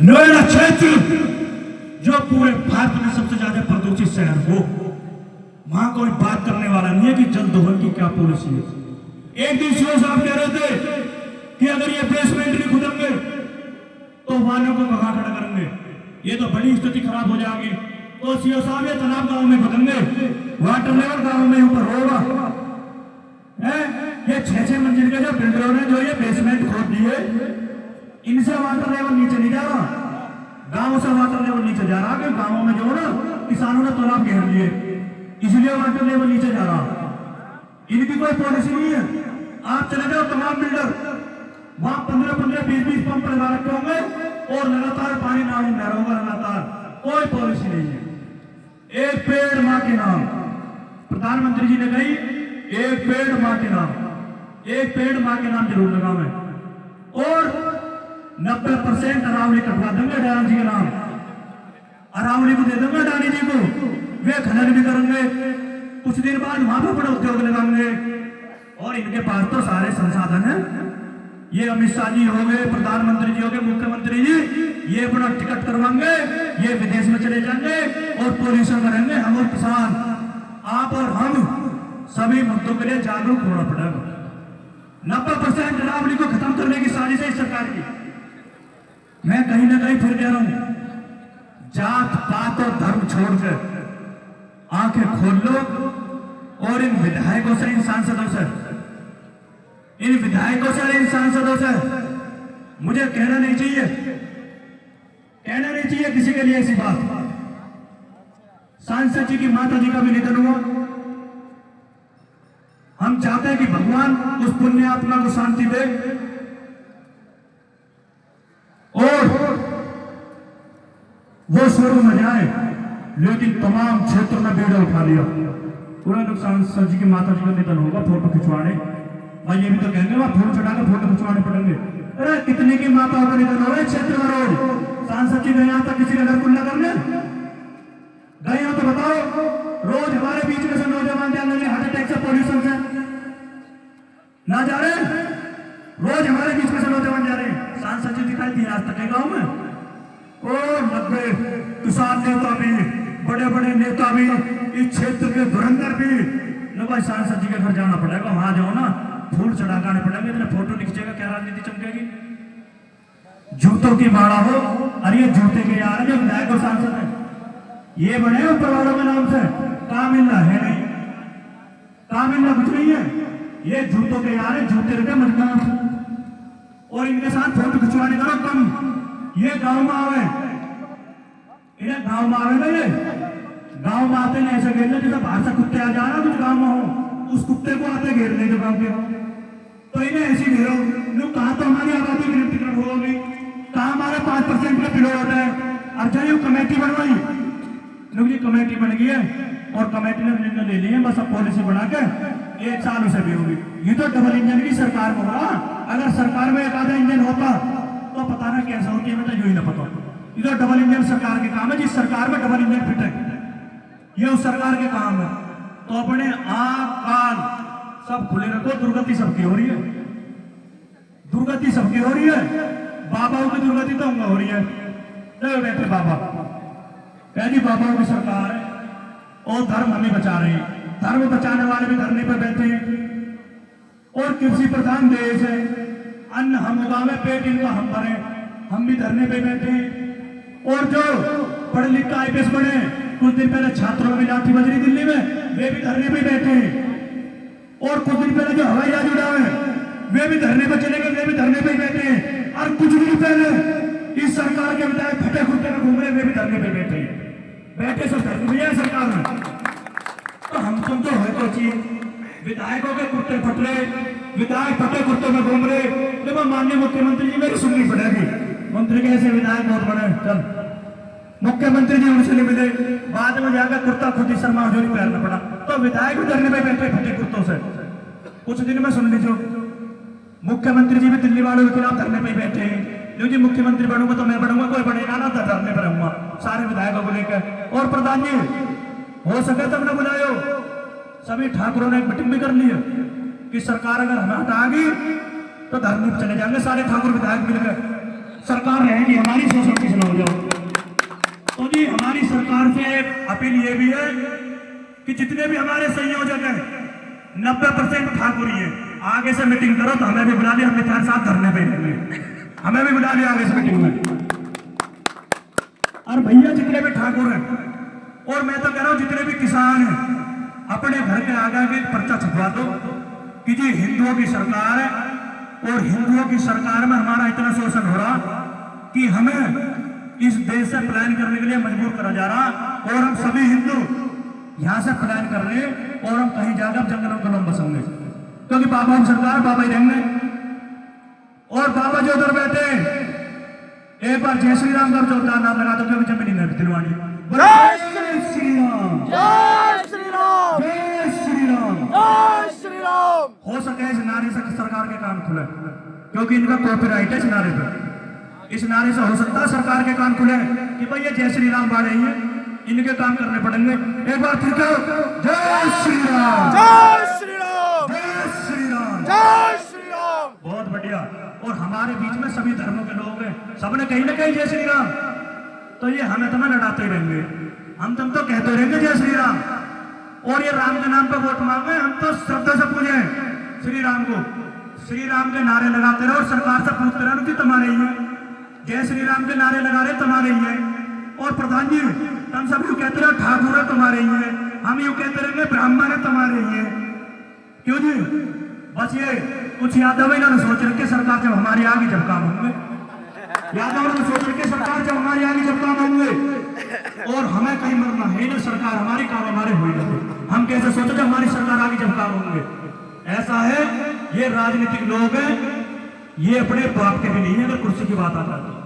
नोएडा क्षेत्र जो पूरे भारत में सबसे ज्यादा प्रदूषित शहर हो, वहां कोई बात करने वाला नहीं है कि जल दोहन की क्या पॉलिसी है। एक दिन सीओ साहब कह रहे थे कि अगर ये बेसमेंट नहीं खुदेंगे तो वाहनों को कहां खड़ा करेंगे, ये तो बड़ी स्थिति खराब हो जाएगी। तो सीओ साहब ये तालाब गांव में खुदेंगे, वाटर लेवल गांव में ऊपर होगा। ये 6-6 मंजिल के जो बिल्डरों ने जो ये बेसमेंट खोद दिए, इनसे वाटर लेवल नीचे नहीं जा रहा, गांव से वाटर लेवल नीचे जा रहा। कि गांवों में जो है ना किसानों ने तालाब घेर लिए, इसलिए वाटर लेवल नीचे जा रहा। इनकी कोई पॉलिसी नहीं है। आप चले जाओ तमाम बिल्डर, वहां 15-15, 20-20 पंप लगा रखे होंगे और लगातार पानी नाली में होगा, लगातार कोई पॉलिसी नहीं है। एक पेड़ मां के नाम, प्रधानमंत्री जी ने कही एक पेड़ मां के नाम, एक पेड़ मां के नाम जरूर लगावे और 90% अरावली कटवा देंगे अडानी जी के नाम, अरावली को दे देंगे अडानी जी को, वे खनन भी करेंगे। कुछ दिन बाद वहां पर बड़े उद्योग लगाएंगे और इनके पास तो सारे संसाधन हैं। ये अमित शाह जी हो गए, प्रधानमंत्री जी हो गए, मुख्यमंत्री जी, ये अपना टिकट करवाएंगे, ये विदेश में चले जाएंगे और पॉल्यूशन करेंगे। हम और किसान, आप और हम सभी मुद्दों के लिए जागरूक होना पड़ेगा। 90% अरावली को खत्म करने की साजिश है इस सरकार की। मैं कहीं ना कहीं फिर कह रहा हूं, जात पात और धर्म छोड़कर आंखें खोल लो और इन विधायकों से, इन सांसदों से, इन विधायकों से, इन सांसदों से मुझे कहना नहीं चाहिए, कहना नहीं चाहिए किसी के लिए ऐसी बात। सांसद जी की माता जी का भी निधन हुआ। हम चाहते हैं कि भगवान उस पुण्य आत्मा को शांति दे और वो स्वर्ग में जाए, लेकिन तमाम क्षेत्रों में बेड़ा उठा लिया। पूरा नुकसान सर जी की माता जी का निधन होगा, फोटो खिंचवाने, भाई ये भी तो कहेंगे वहां फूल चढ़ाकर फोटो खिंचवाने पड़ेंगे। अरे कितने की माताओं का निधन हो रहा है क्षेत्र में रोज। सांसद जी गए यहाँ तक किसी नगर कुल्ला करने गए हो तो बताओ, रोज हमारे बीच में से नौजवान जाने लगे हार्ट अटैक से, पॉल्यूशन से ना जा रहे, रोज हमारे बीच में से नौजवान जा रहे हैं। सांसद जी दिखाई दिए आज तक है गाँव में? और 90 किसान नेता भी, बड़े बड़े नेता भी, इस क्षेत्र के धुरंधर भी, न भाई सांसद जी के घर जाना पड़ेगा, वहां जाओ ना, फूल चढ़ा आने पड़ेंगे, इतने फोटो खींचेगा, क्या राजनीति चमकेगी? जूतों की माड़ा हो, अरे ये जूते के यार जो विधायक और सांसद है ये बने ऊपर वालों के नाम से, काम मिलना है नहीं, काम मिलना कुछ नहीं है, ये जूतों के यार है, जूते रखे मजबूत और इनके साथ फोटो खिंचवाने करो कम। ये गांव में आवे, इन्हें गांव में आवे ना, ये गांव में आते नहीं ऐसे घेरने जैसे बाहर से कुत्ते आ जाना कुछ गांव में हो, उस कुत्ते को आते घेरने जो गांव के हो, तो इन्हें ऐसी घेरो। लोग कहा तो हमारी आबादी गिरफ्त होगी, कहा हमारे 5% के पिलो होता है। अच्छा ये कमेटी बनवाई, लोग ये कमेटी बन गई है और कमेटी ने निर्णय ले लिए, बस अब पॉलिसी बना के 1 साल उसे भी होगी। ये तो डबल इंजन की सरकार में होगा, अगर सरकार में एक आधा इंजन होता तो पता ना कैसा होती है, मैं तो यही ना पता। ये तो डबल इंजन सरकार के काम है, जिस सरकार में डबल इंजन फिट है ये उस सरकार के काम है। तो अपने आंख कान सब खुले रखो, दुर्गति सबकी हो रही है, दुर्गति सबकी हो रही है। बाबाओं की दुर्गति तो उनका हो रही है, तो बैठे बाबा कहती बाबाओं की सरकार है और धर्म हमें बचा रही है, धर्म बचाने वाले भी धरने पर बैठे हैं और कृषि प्रधान देश है, अन्न हम उगावे, पेट इनका हम भरे, हम भी धरने पे बैठे हैं। और जो पढ़े लिख के आईपीएस बने, कुछ दिन पहले छात्रों की लाठी बज रही दिल्ली में, वे भी धरने पे बैठे हैं। और कुछ दिन पहले जो हवाई जहाज उड़ावे वे भी धरने पर चले गए, वे भी धरने पे बैठे हैं। और कुछ दिन पहले इस सरकार के विधायक फटे खुटे में घूम रहे, वे भी धरने पे बैठे हैं। बैठे सब धरने भैया सरकार में, तो हम तुम तो है तो चाहिए। विधायकों के कुर्ते फटरे, विधायक फटे कुर्तों में घूम रहे, तो माननीय मुख्यमंत्री जी मेरी सुननी पड़ेगी। मंत्री कैसे विधायक बहुत बड़े, चल मुख्यमंत्री जी उनसे नहीं मिले, बाद में जाकर कुर्ता खुद ही शर्मा हजूरी पहनना पड़ा, तो विधायक भी धरने पे बैठे फटे कुर्तों से। कुछ दिन में सुन लीजिए, मुख्यमंत्री जी भी दिल्ली वालों के खिलाफ धरने पे बैठे हैं, क्योंकि मुख्यमंत्री बनूंगा तो मैं बनूंगा, कोई बनेगा ना तो धरने पर रहूंगा सारे विधायकों को लेकर। और प्रधान जी हो सके तब न बुलायो, सभी ठाकुरों ने एक मीटिंग भी कर ली है कि सरकार अगर हमें हटाएगी तो धरने पर चले जाएंगे सारे ठाकुर विधायक मिलकर। सरकार रहेगी हमारी, शोषण किस न हो जाओ। तो जी हमारी सरकार से अपील ये भी है कि जितने भी हमारे संयोजक हैं 90% ठाकुरी है, आगे से मीटिंग करो तो हमें भी बुला लिया, हम तुम्हारे साथ धरने पे रहेंगे, हमें भी बुला लिया आगे से मीटिंग में। और भैया जितने भी ठाकुर हैं, और मैं तो कह रहा हूं जितने भी किसान हैं, अपने घर के आगे एक पर्चा छपवा दो कि जी हिंदुओं की सरकार है और हिंदुओं की सरकार में हमारा इतना शोषण हो रहा कि हमें इस देश से पलायन करने के लिए मजबूर करा जा रहा, और हम सभी हिंदू यहां से पलायन कर रहे और हम कहीं जाकर जंगलों में हम बसेंगे, क्योंकि बाबा हम सरकार बाबा ही रहेंगे। और बाबा जो उधर बैठे एक बार जय श्री राम का जोरदार नाम लगा दो, क्योंकि जमीन है दिलवानी। जय श्री राम, जय श्री राम, जय श्री राम, जय श्री राम। हो सके इस नारे से सरकार के कान खुले, क्योंकि इनका कॉपीराइट है इस नारे पे। इस नारे से हो सकता है सरकार के कान खुले कि भाई ये जय श्री राम बाड़े ही है, इनके काम करने पड़ेंगे। एक बार फिर कहो जय श्री राम, जय श्री राम, जय श्री राम, जय श्री राम। बहुत बढ़िया। और हमारे बीच में सभी धर्मों के लोग हैं, सबने कहीं ना कहीं जय श्री राम, तो ये हमें तुम्हें लड़ाते ही रहेंगे, हम तुम तो कहते रहेंगे जय श्री राम। और ये राम के नाम पे वोट मांगे, हम तो श्रद्धा से पूजे श्री राम को, श्री राम के नारे लगाते रहो और सरकार से पूछते रहो कि तुम्हारे ही है, जय श्री राम के नारे लगा रहे तुम्हारे ही है। और प्रधान जी तुम सब यूं कहते रहो ठाकुर है तुम्हारे ही है, हम यूं कहते रहेंगे ब्राह्मण है तुम्हारे ही है। क्यों जी? बस ये कुछ यादव इन्होंने सोच रखे सरकार जब हमारी आगे जब काम होंगे, यादव ने सोच रखे सरकार जब हमारी आगे जब काम होंगे, और हमें कहीं मरना है ना, सरकार हमारी काम हमारे हो ही, हम कैसे सोचे जब हमारी सरकार आगे जब काम होंगे। ऐसा है, ये राजनीतिक लोग हैं, ये अपने बाप के भी नहीं है। अगर कुर्सी की बात आता है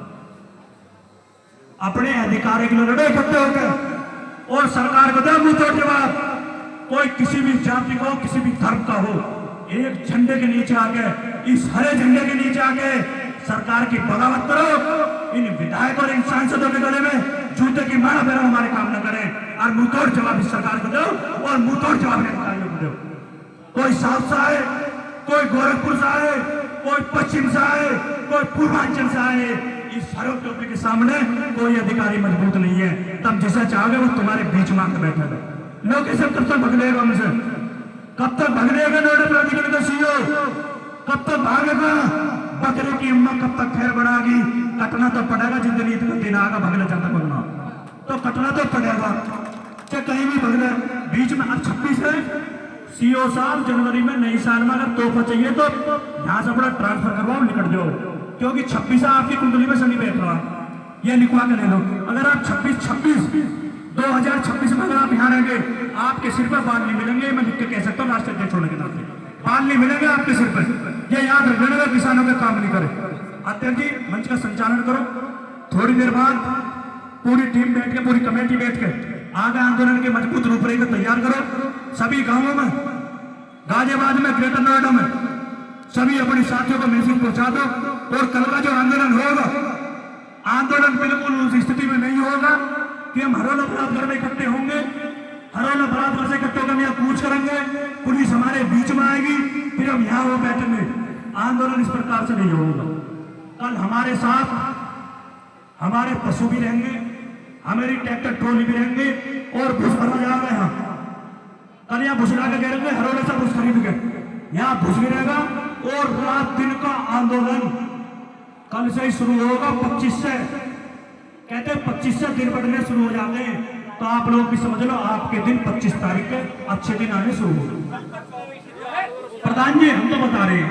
अपने अधिकार के लिए लड़े इकट्ठे होकर, और सरकार को दे मुंह तोड़ जवाब। कोई किसी भी जाति का हो, किसी भी धर्म का हो, एक झंडे के नीचे आके, इस हरे झंडे के नीचे आके सरकार की बगावत करो। इन विधायक और इन सांसदों के गले में जूते की माला पहनो, हमारे काम न करें, और मुंह तोड़ जवाब इस सरकार को दो और मुंह तोड़ जवाब अधिकारियों को दो। कोई साउथ से आए, कोई गोरखपुर से आए, कोई पश्चिम से आए, कोई पूर्वांचल से आए, इस हर टोपी के सामने कोई अधिकारी मजबूत नहीं है। तब जिसे चाहोगे वो तुम्हारे बीच में आकर बैठा है। लोग इसे कब तक भगलेगा हमसे, कब तक भगलेगा नोडल प्राधिकरण का सीईओ, कब तक भागेगा बकरे की अम्मा, कब तक खैर बढ़ागी। कटना तो पड़ेगा, जिंदगी इतना दिन आगा भगले जाता भगना तो कटना तो पड़ेगा, चाहे कहीं भी भगले। बीच में अब 26 है सीईओ साहब, जनवरी में नई साल में अगर तोहफा चाहिए तो यहाँ से अपना ट्रांसफर करवाओ, निकट जाओ, क्योंकि 26 आपकी कुंडली में शनि बैठ रहा, ये लिखवा के ले लो। अगर आप 2026 में अगर आप यहाँ रहेंगे, आपके सिर पर बाल नहीं मिलेंगे, मैं लिख के कह सकता हूँ राष्ट्रीय अध्यक्ष होने के नाते, बाल नहीं मिलेंगे आपके सिर पर, ये याद रखना। किसानों के काम नहीं करे। अध्यक्ष जी मंच का संचालन करो, थोड़ी देर बाद पूरी टीम बैठ के, पूरी कमेटी बैठ के आगे आंदोलन के मजबूत रूपरेखा तैयार करो। सभी गांवों में, गाजियाबाद में, ग्रेटर नोएडा में सभी अपने साथियों को मैसेज पहुंचा दो। और कल का जो आंदोलन होगा, आंदोलन बिल्कुल उस स्थिति में नहीं होगा कि हम हरोला बराबर में इकट्ठे होंगे, हरोला बराबर से इकट्ठे होकर हम यहाँ कूच करेंगे, पुलिस हमारे बीच में आएगी, फिर हम यहाँ वो बैठेंगे। आंदोलन इस प्रकार से नहीं होगा। कल हमारे साथ हमारे पशु भी रहेंगे, हमारी ट्रैक्टर ट्रॉली भी रहेंगे, और भूस भरा जाएगा यहाँ। कल यहाँ भूस ला के कह रहे हरोले से भूस खरीद के यहाँ भूस भी रहेगा। और रात दिन का आंदोलन कल से ही शुरू होगा, 25 से, कहते हैं 25 से दिन बढ़ने शुरू हो जाते हैं। तो आप लोग भी समझ लो, आपके दिन 25 तारीख के अच्छे दिन आने शुरू हो। प्रधान जी हम तो बता रहे हैं।